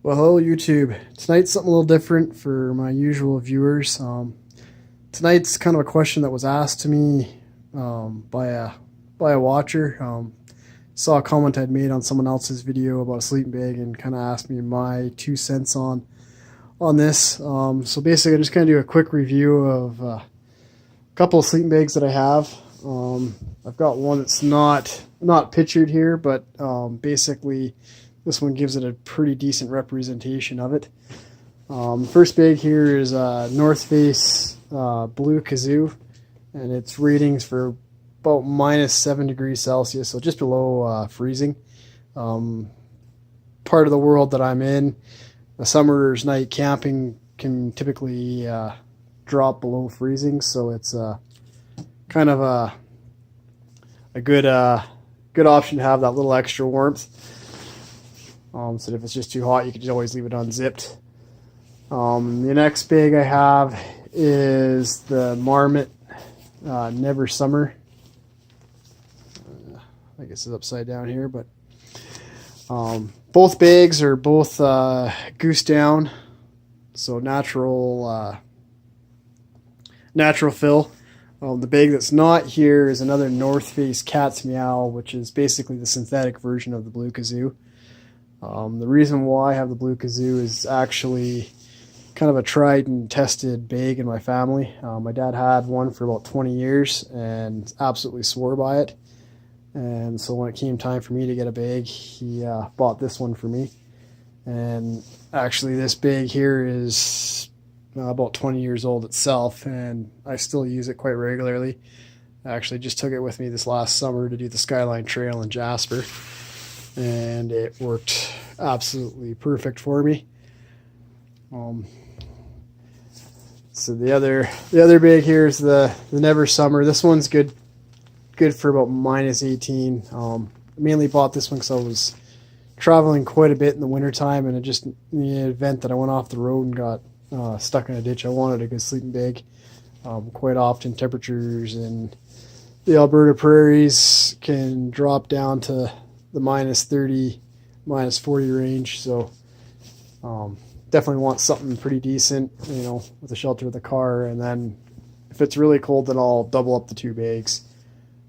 Well, hello YouTube. Tonight's something a little different for my usual viewers. Tonight's kind of a question that was asked to me by a watcher. Saw a comment I'd made on someone else's video about a sleeping bag and kind of asked me my 2 cents on this. So basically, I just kind of do a quick review of a couple of sleeping bags that I have. I've got one that's not pictured here, but basically this one gives it a pretty decent representation of it. First bag here is North Face Blue Kazoo, and its ratings for about -7 degrees Celsius, so just below freezing. Part of the world that I'm in, a summer's night camping can typically drop below freezing, so it's kind of a good option to have that little extra warmth. So if it's just too hot, you can just always leave it unzipped. The next bag I have is the Marmot Never Summer. I guess it's upside down here, but both bags are both goose down, so natural fill. The bag that's not here is another North Face Cat's Meow, which is basically the synthetic version of the Blue Kazoo. The reason why I have the Blue Kazoo is actually kind of a tried and tested bag in my family. My dad had one for about 20 years and absolutely swore by it. And so when it came time for me to get a bag, he bought this one for me. And actually this bag here is about 20 years old itself, and I still use it quite regularly. I actually just took it with me this last summer to do the Skyline Trail in Jasper, and it worked absolutely perfect for me. So the other bag here is the Never Summer. This one's good for about -18. I mainly bought this one because I was traveling quite a bit in the wintertime, and it just in the event that I went off the road and got stuck in a ditch, I wanted a good sleeping bag. Quite often temperatures in the Alberta prairies can drop down to the -30, -40 range, so definitely want something pretty decent, with the shelter of the car. And then if it's really cold, then I'll double up the two bags.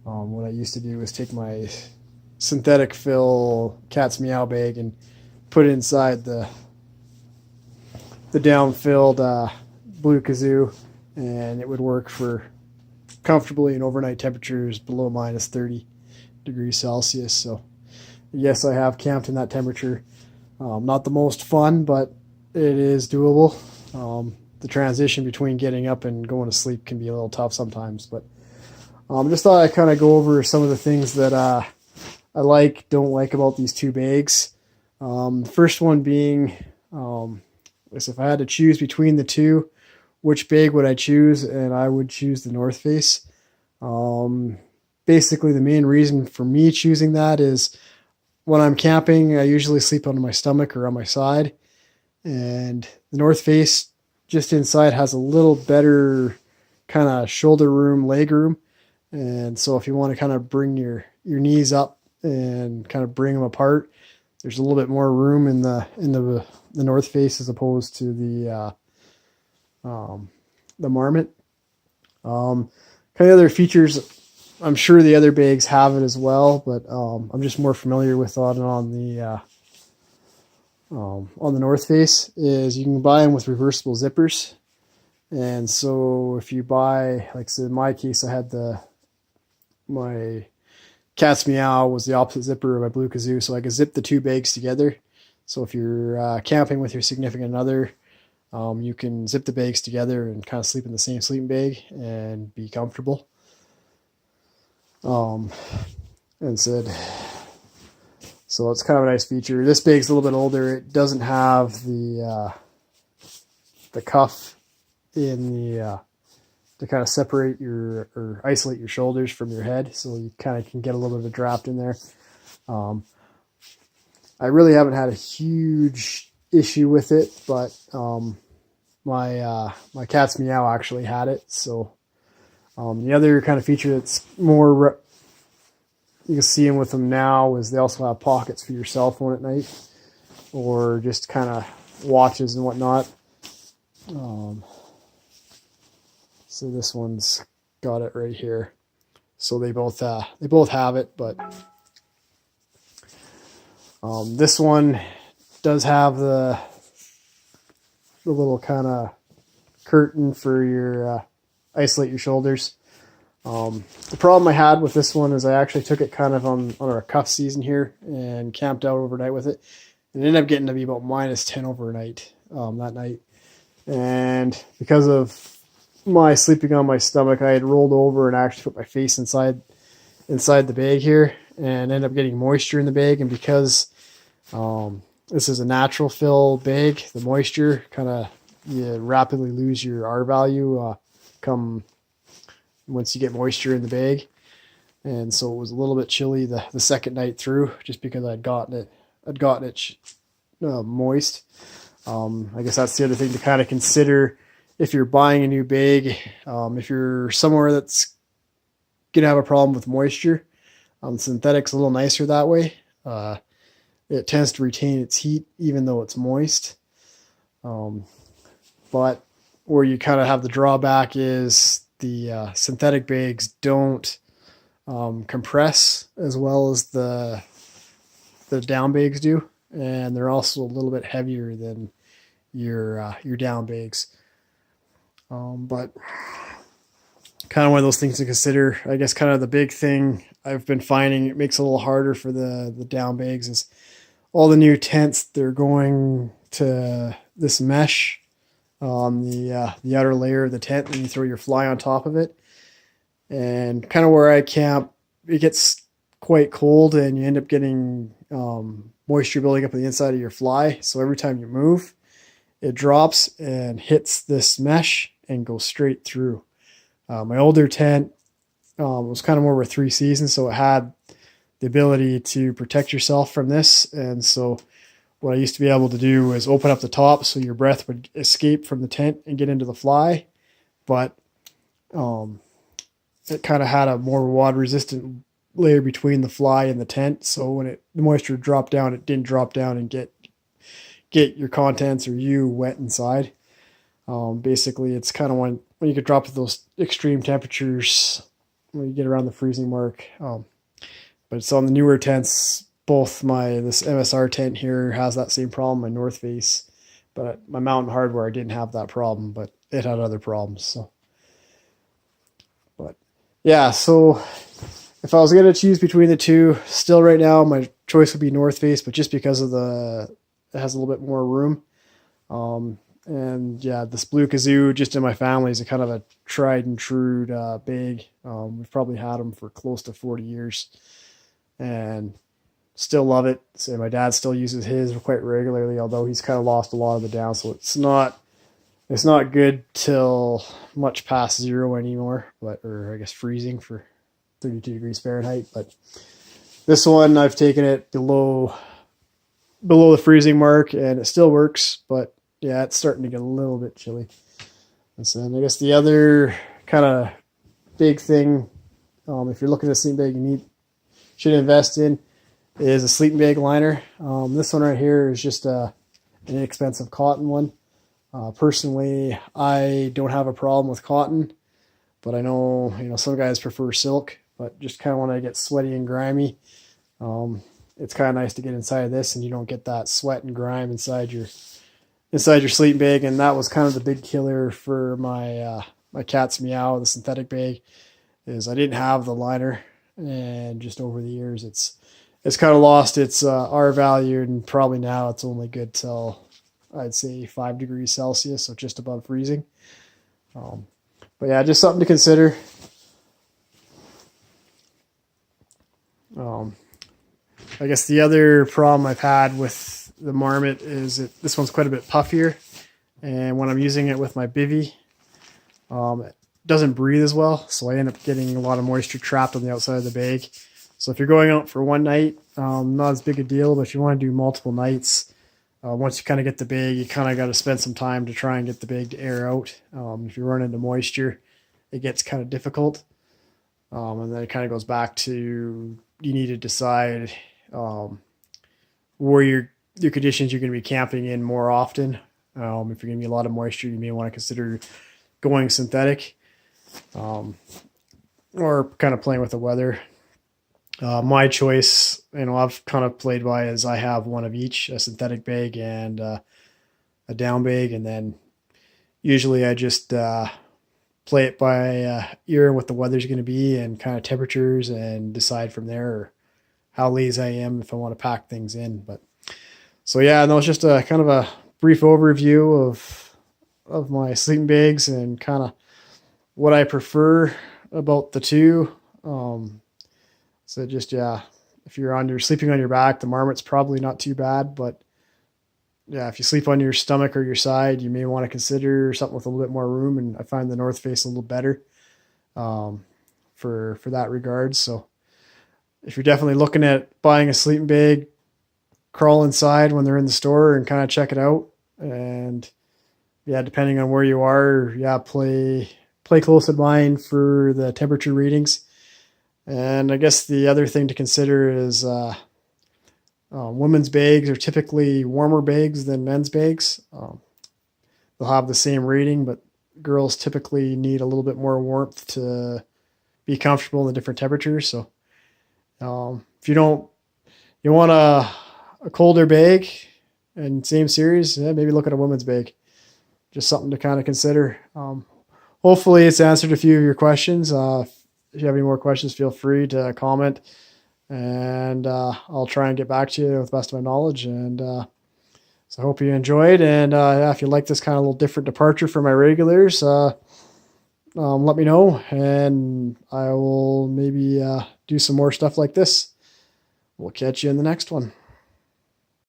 What I used to do is take my synthetic fill Cat's Meow bag and put it inside the down-filled Blue Kazoo, and it would work for comfortably in overnight temperatures below -30 degrees Celsius. So yes, I have camped in that temperature. Not the most fun, but it is doable. The transition between getting up and going to sleep can be a little tough sometimes, but just thought I'd kind of go over some of the things that I don't like about these two bags. The first one being, if I had to choose between the two, which bag would I choose? And I would choose the North Face. Basically, the main reason for me choosing that is when I'm camping, I usually sleep on my stomach or on my side. And the North Face just inside has a little better kind of shoulder room, leg room. And so if you want to kind of bring your knees up and kind of bring them apart, there's a little bit more room in the North Face as opposed to the Marmot. Kind of other features, I'm sure the other bags have it as well, but I'm just more familiar with on the North Face, is you can buy them with reversible zippers. And so if you buy, like so in my case, I had my Cat's Meow was the opposite zipper of my Blue Kazoo, so I could zip the two bags together. So if you're camping with your significant other, you can zip the bags together and kind of sleep in the same sleeping bag and be comfortable. So it's kind of a nice feature. This bag's a little bit older. It doesn't have the cuff in the to kind of separate or isolate your shoulders from your head, so you kind of can get a little bit of a draft in there. I really haven't had a huge issue with it, but my Cat's Meow actually had it. So the other kind of feature that's more you can see them with them now is they also have pockets for your cell phone at night. or just kind of watches and whatnot. So this one's got it right here. So they both have it, but this one does have the little kind of curtain for your isolate your shoulders. The problem I had with this one is I actually took it kind of on our cuff season here and camped out overnight with it. And it ended up getting to be about -10 overnight that night. And because of my sleeping on my stomach, I had rolled over and actually put my face inside the bag here and ended up getting moisture in the bag. And because this is a natural fill bag, the moisture you rapidly lose your R value come once you get moisture in the bag. And so it was a little bit chilly the second night through, just because I'd gotten it moist. I guess that's the other thing to kind of consider if you're buying a new bag. If you're somewhere that's gonna have a problem with moisture, synthetic's a little nicer that way. It tends to retain its heat even though it's moist. But where you kind of have the drawback is the synthetic bags don't compress as well as the down bags do, and they're also a little bit heavier than your down bags. But kind of one of those things to consider. I guess kind of the big thing I've been finding it makes it a little harder for the down bags is all the new tents, they're going to this mesh on the outer layer of the tent, and you throw your fly on top of it. And kind of where I camp, it gets quite cold and you end up getting moisture building up on the inside of your fly. So every time you move, it drops and hits this mesh and goes straight through. My older tent was kind of more of a 3 season, so it had the ability to protect yourself from this. And so what I used to be able to do was open up the top so your breath would escape from the tent and get into the fly. But it kind of had a more water resistant layer between the fly and the tent. So when the moisture dropped down, it didn't drop down and get your contents or you wet inside. Basically, it's kind of when you get dropped to those extreme temperatures when you get around the freezing mark. But it's on the newer tents. Both this MSR tent here has that same problem, my North Face. But my Mountain Hardware, I didn't have that problem, but it had other problems. So, but yeah, so if I was going to choose between the two, still right now, my choice would be North Face, but just because of it has a little bit more room. And yeah, this blue kazoo, just in my family, is a kind of a tried and true bag. We've probably had them for close to 40 years and still love it. So my dad still uses his quite regularly, although he's kind of lost a lot of the down. So it's not good till much past 0 anymore, or I guess freezing for 32 degrees Fahrenheit. But this one, I've taken it below the freezing mark and it still works, but yeah, it's starting to get a little bit chilly. And so then I guess the other kind of big thing, if you're looking at a sleeping bag you should invest in, is a sleeping bag liner. This one right here is just an inexpensive cotton one. Personally, I don't have a problem with cotton, but I know some guys prefer silk. But just kind of when I get sweaty and grimy, it's kind of nice to get inside of this, and you don't get that sweat and grime inside your sleeping bag. And that was kind of the big killer for my cat's meow, the synthetic bag, is I didn't have the liner, and just over the years it's kind of lost its R value, and probably now it's only good till I'd say 5 degrees Celsius, so just above freezing. But yeah, just something to consider. I guess the other problem I've had with the Marmot is this one's quite a bit puffier, and when I'm using it with my bivy, it doesn't breathe as well, so I end up getting a lot of moisture trapped on the outside of the bag. So if you're going out for one night, not as big a deal, but if you want to do multiple nights, once you kind of get the bag, you kind of got to spend some time to try and get the bag to air out. If you run into moisture, it gets kind of difficult. And then it kind of goes back to, you need to decide where you're your conditions you're going to be camping in more often. If you're going to be a lot of moisture, you may want to consider going synthetic, or kind of playing with the weather. My choice, I've kind of played by is I have one of each, a synthetic bag and a down bag, and then usually I just play it by ear and what the weather's going to be and kind of temperatures, and decide from there how lazy I am if I want to pack things in. But so yeah, and that was just a kind of a brief overview of my sleeping bags and kind of what I prefer about the two. So just, yeah, if you're sleeping on your back, the Marmot's probably not too bad, but yeah, if you sleep on your stomach or your side, you may want to consider something with a little bit more room. And I find the North Face a little better for that regard. So if you're definitely looking at buying a sleeping bag, crawl inside when they're in the store and kind of check it out. And yeah, depending on where you are, yeah, play close in mind for the temperature readings. And I guess the other thing to consider is women's bags are typically warmer bags than men's bags. They'll have the same rating, but girls typically need a little bit more warmth to be comfortable in the different temperatures. So if you want a colder bag and same series, yeah, maybe look at a women's bag. Just something to kind of consider. Hopefully it's answered a few of your questions. If you have any more questions, feel free to comment, and I'll try and get back to you with the best of my knowledge. And so I hope you enjoyed. And if you like this kind of little different departure from my regulars, let me know, and I will maybe do some more stuff like this. We'll catch you in the next one.